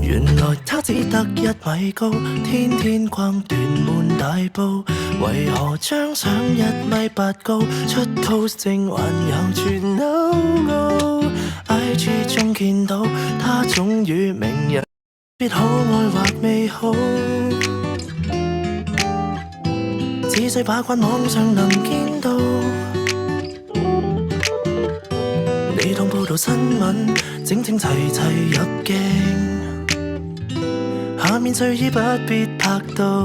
原來他只得1米高，天天逛屯門大埔，為何張相1米8高，出 post 正還有傳 no go。 IG 中見到他總與名人別可愛或美好，只需把關網上能見到。你當報道新聞，整整齊齊入鏡，下面睡衣不必拍到，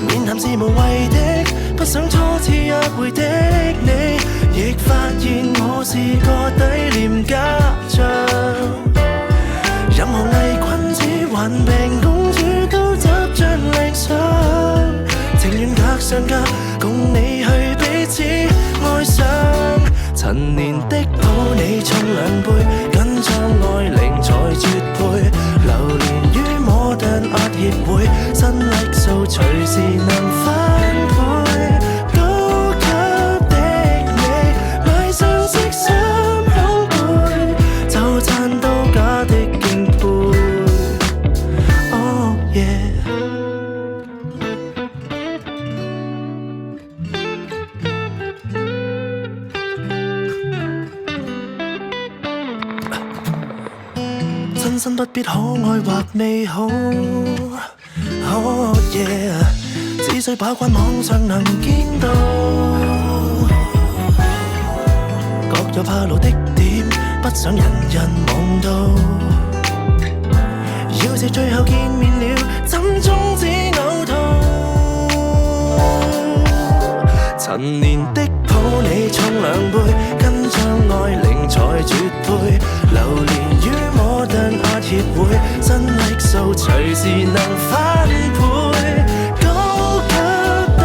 面談是無謂的，不想初次約會的你，亦發現我是個低廉家長。任何偽君子、患病公主都執着理想，情願隔上隔，共你去彼此愛上。陳年的抱你沖2杯，緊張愛玲才絕配，流連於摩登 art 協會，新力數隨時能翻倍。高級的你買雙色衫胸背，就賺到假的敬佩。Oh yeah。真心不必可愛或美好，oh yeah， 只需把關網上能見到，各有怕露的點，不想人人望到。要是最後見面了，怎終止嘔吐？陳年的抱你沖2杯，跟張愛玲才絕配，流連於摩登 art 協會，新力數隨時能翻倍。高級的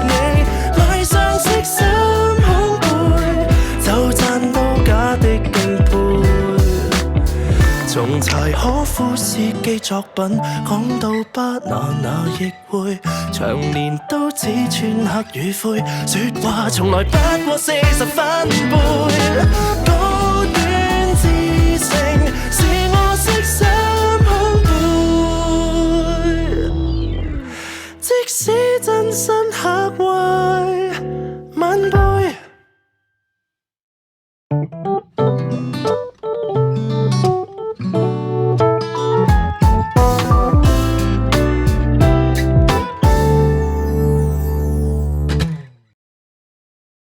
你買雙色衫胸背，就賺到假的敬佩。從柴可夫斯基作品講到巴拿那亦會，長年都只穿黑與灰，說話從來不過40分貝。高端知性是我色衫胸背，即使